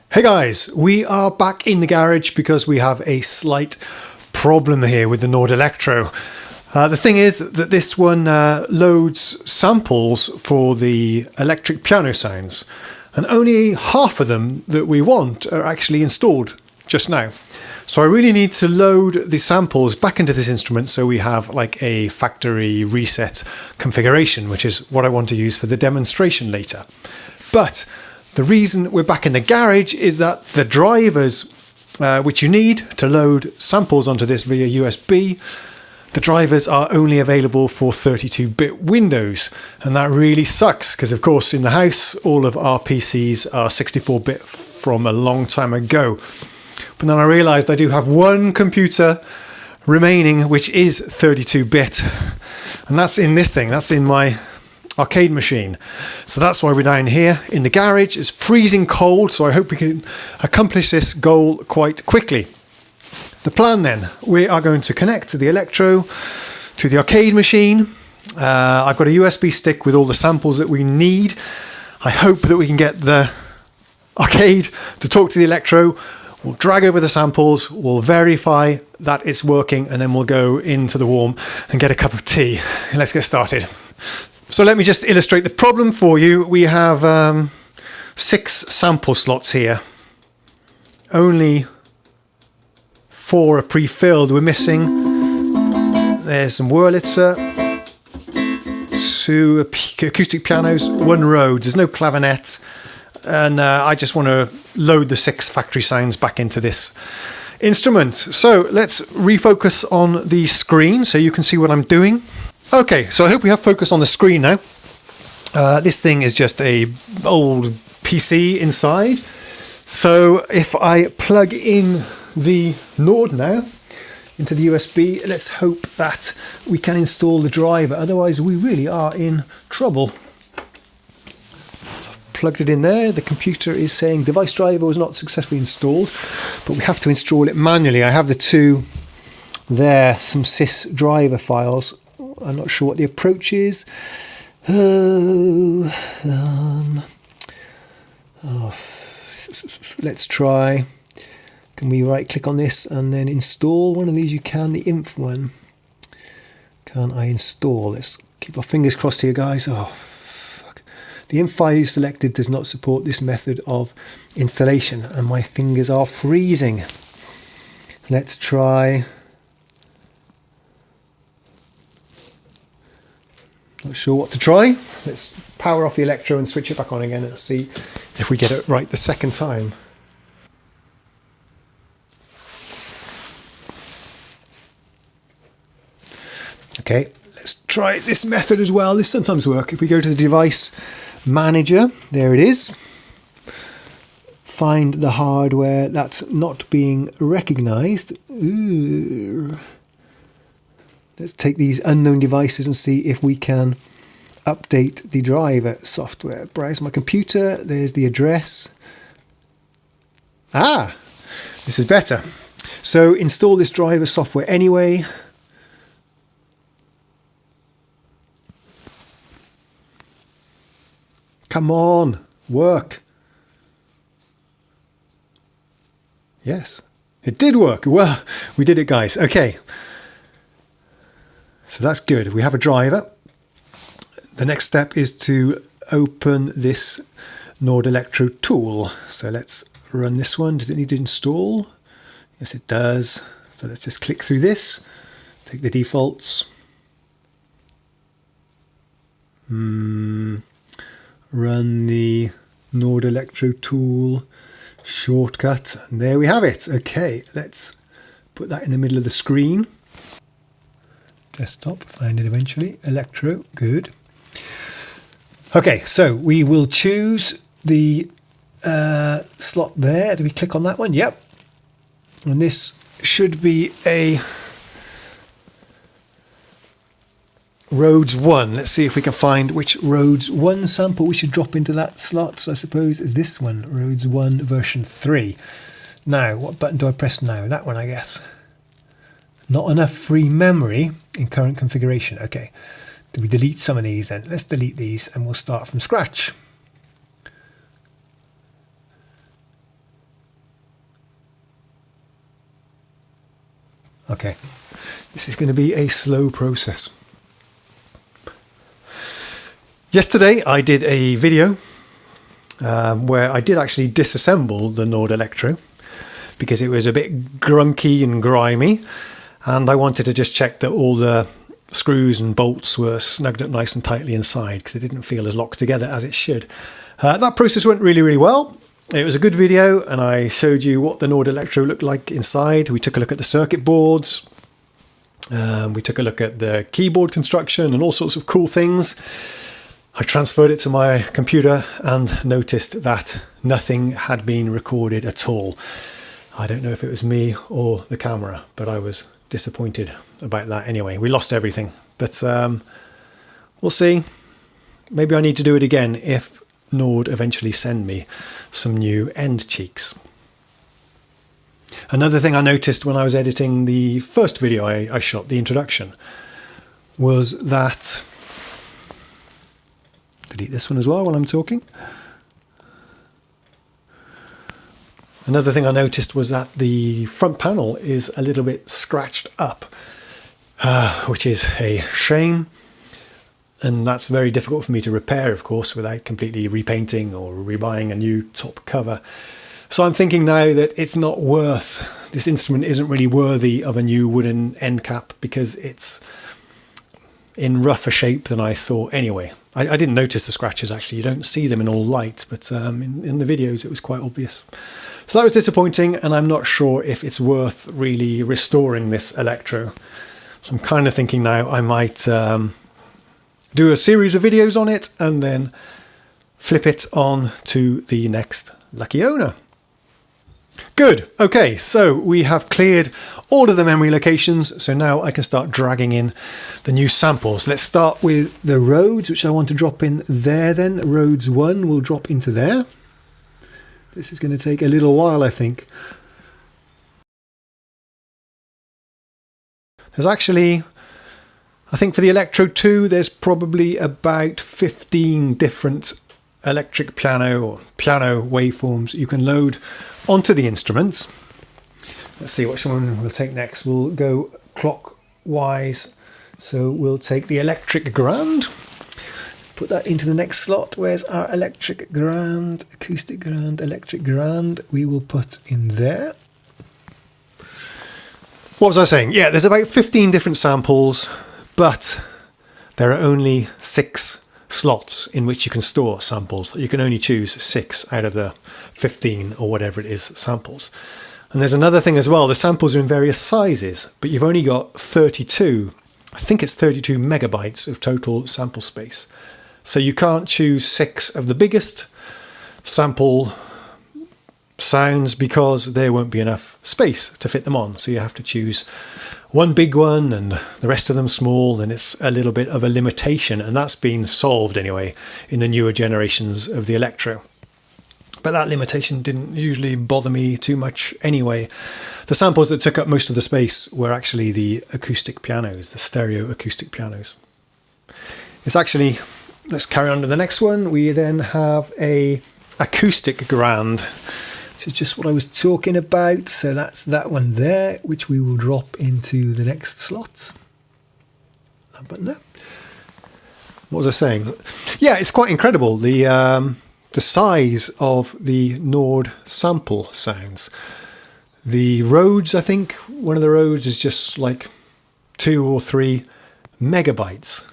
Hey guys, we are back in the garage because we have a slight problem here with the Nord Electro. The thing is that this one loads samples for the electric piano sounds, and only half of them that we want are actually installed just now. So I really need to load the samples back into this instrument so we have like a factory reset configuration, which is what I want to use for the demonstration later. But the reason we're back in the garage is that the drivers which you need to load samples onto this via USB, the drivers are only available for 32-bit Windows. And that really sucks because, of course, in the house, all of our PCs are 64-bit from a long time ago. But then I realized I do have one computer remaining which is 32-bit. And that's in this thing, that's in my arcade machine. So that's why we're down here in the garage. It's freezing cold, so I hope we can accomplish this goal quite quickly. The plan then, we are going to connect the Electro to the arcade machine. I've got a USB stick with all the samples that we need. I hope that we can get the arcade to talk to the Electro. We'll drag over the samples, we'll verify that it's working, and then we'll go into the warm and get a cup of tea. Let's get started. So let me just illustrate the problem for you. We have 6 sample slots here. Only 4 are pre-filled. We're missing, there's some Wurlitzer, 2 acoustic pianos, 1 Rhodes. There's no clavinet. And I just want to load the 6 factory sounds back into this instrument. So let's refocus on the screen so you can see what I'm doing. Okay, so I hope we have focus on the screen now. This thing is just a old PC inside. So if I plug in the Nord now into the USB, let's hope that we can install the driver. Otherwise, we really are in trouble. So I've plugged it in there. The computer is saying device driver was not successfully installed, but we have to install it manually. I have the 2 there, some sys driver files. I'm not sure what the approach is. Let's try. Can we right click on this and then install one of these? You can, the inf one. Can I install? Let's keep our fingers crossed here, guys. Oh, fuck. The inf file you selected does not support this method of installation, and my fingers are freezing. Let's try. Not sure what to try. Let's power off the Electro and switch it back on again and see if we get it right the second time. Okay, let's try this method as well. This sometimes works. If we go to the device manager, there it is. Find the hardware that's not being recognized. Ooh. Let's take these unknown devices and see if we can update the driver software. Browse my computer. There's the address. Ah, this is better. So install this driver software anyway. Come on, work. Yes, it did work. Well, we did it, guys. Okay. So that's good. We have a driver. The next step is to open this Nord Electro tool. So let's run this one. Does it need to install? Yes, it does. So let's just click through this. Take the defaults. Run the Nord Electro tool shortcut. And there we have it. Okay, let's put that in the middle of the screen. Desktop, find it eventually. Electro, good. Okay, so we will choose the slot there. Do we click on that one? Yep. And this should be a Rhodes 1. Let's see if we can find which Rhodes 1 sample we should drop into that slot. So I suppose is this one, Rhodes 1 version 3. Now, what button do I press now? That one, I guess. Not enough free memory in current configuration. Okay, do we delete some of these then? Let's delete these and we'll start from scratch. Okay, this is going to be a slow process. Yesterday I did a video where I did actually disassemble the Nord Electro because it was a bit grunky and grimy, and I wanted to just check that all the screws and bolts were snugged up nice and tightly inside because it didn't feel as locked together as it should. That process went really well. It was a good video, and I showed you what the Nord Electro looked like inside. We took a look at the circuit boards, we took a look at the keyboard construction and all sorts of cool things. I transferred it to my computer and noticed that nothing had been recorded at all. I don't know if it was me or the camera, but I was disappointed about that anyway. We lost everything, but we'll see. Maybe I need to do it again if Nord eventually send me some new end cheeks. Another thing I noticed when I was editing the first video I shot, the introduction, was that... Delete this one as well while I'm talking. Another thing I noticed was that the front panel is a little bit scratched up, which is a shame. And that's very difficult for me to repair, of course, without completely repainting or rebuying a new top cover. So I'm thinking now that it's not worth, this instrument isn't really worthy of a new wooden end cap because it's in rougher shape than I thought anyway. I didn't notice the scratches actually, you don't see them in all light, but in the videos it was quite obvious. So that was disappointing, and I'm not sure if it's worth really restoring this Electro. So I'm kind of thinking now I might do a series of videos on it and then flip it on to the next lucky owner. Good. Okay, so we have cleared all of the memory locations, so now I can start dragging in the new samples. Let's start with the Rhodes, which I want to drop in there then. Rhodes 1 will drop into there. This is going to take a little while, I think. There's actually, I think for the Electro 2, there's probably about 15 different electric piano or piano waveforms you can load onto the instruments. Let's see which one we'll take next. We'll go clockwise. So we'll take the electric grand, put that into the next slot. Where's our electric grand, acoustic grand, electric grand? We will put in there. What was I saying? Yeah, there's about 15 different samples, but there are only 6 slots in which you can store samples. You can only choose 6 out of the 15 or whatever it is samples. And there's another thing as well, the samples are in various sizes, but you've only got 32, I think it's 32 megabytes of total sample space. So you can't choose 6 of the biggest sample sounds because there won't be enough space to fit them on. So you have to choose one big one and the rest of them small, and it's a little bit of a limitation, and that's been solved anyway in the newer generations of the Electro. But that limitation didn't usually bother me too much anyway. The samples that took up most of the space were actually the acoustic pianos, the stereo acoustic pianos. It's actually, let's carry on to the next one. We then have a acoustic grand, which is just what I was talking about. So that's that one there, which we will drop into the next slot. That button there. What was I saying? Yeah, it's quite incredible, the size of the Nord sample sounds. The Rhodes, I think, one of the Rhodes is just like 2 or 3 megabytes,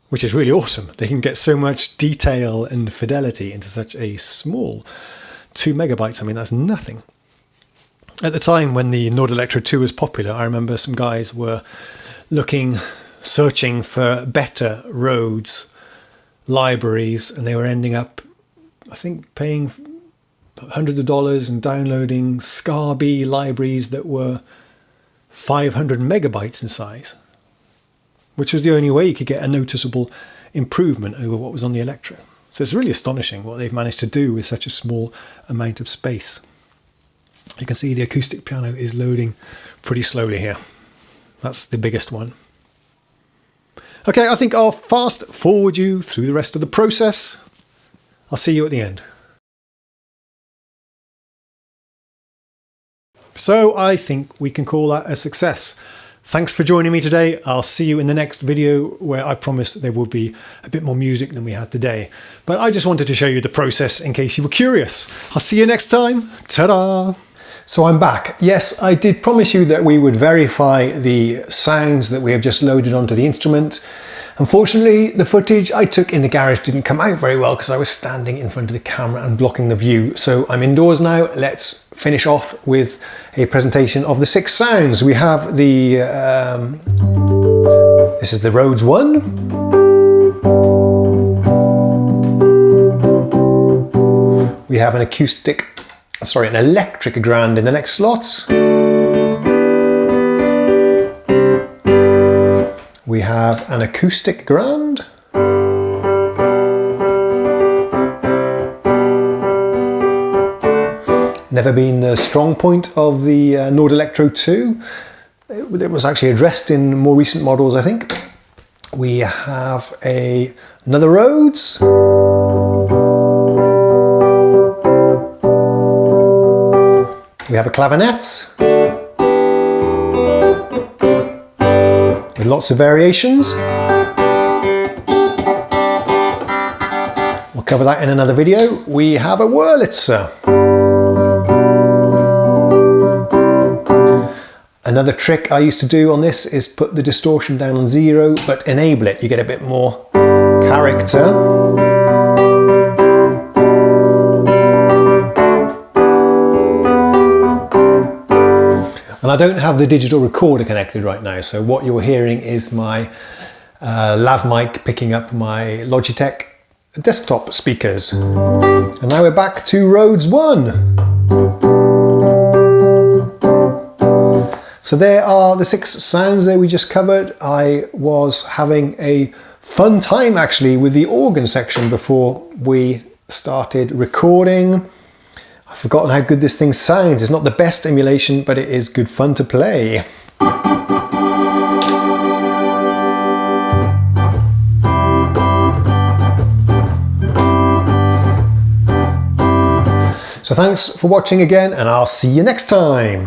which is really awesome. They can get so much detail and fidelity into such a small 2 megabytes. I mean, that's nothing. At the time when the Nord Electro 2 was popular, I remember some guys were searching for better Rhodes libraries, and they were ending up, I think, paying hundreds of dollars and downloading SCARB libraries that were 500 megabytes in size, which was the only way you could get a noticeable improvement over what was on the Electro. So it's really astonishing what they've managed to do with such a small amount of space. You can see the acoustic piano is loading pretty slowly here. That's the biggest one. Okay, I think I'll fast forward you through the rest of the process. I'll see you at the end. So I think we can call that a success. Thanks for joining me today. I'll see you in the next video where I promise there will be a bit more music than we had today. But I just wanted to show you the process in case you were curious. I'll see you next time. Ta-da! So I'm back. Yes, I did promise you that we would verify the sounds that we have just loaded onto the instrument. Unfortunately, the footage I took in the garage didn't come out very well because I was standing in front of the camera and blocking the view. So I'm indoors now. Let's finish off with a presentation of the 6 sounds. We have the, this is the Rhodes 1. We have an electric grand in the next slot. We have an acoustic grand. Never been the strong point of the Nord Electro 2. It was actually addressed in more recent models, I think. We have another Rhodes. We have a clavinet with lots of variations. We'll cover that in another video. We have a Wurlitzer. Another trick I used to do on this is put the distortion down on 0 but enable it. You get a bit more character. And I don't have the digital recorder connected right now, so what you're hearing is my lav mic picking up my Logitech desktop speakers. And now we're back to Rhodes 1. So there are the 6 sounds that we just covered. I was having a fun time actually with the organ section before we started recording. I've forgotten how good this thing sounds. It's not the best emulation, but it is good fun to play. So thanks for watching again, and I'll see you next time.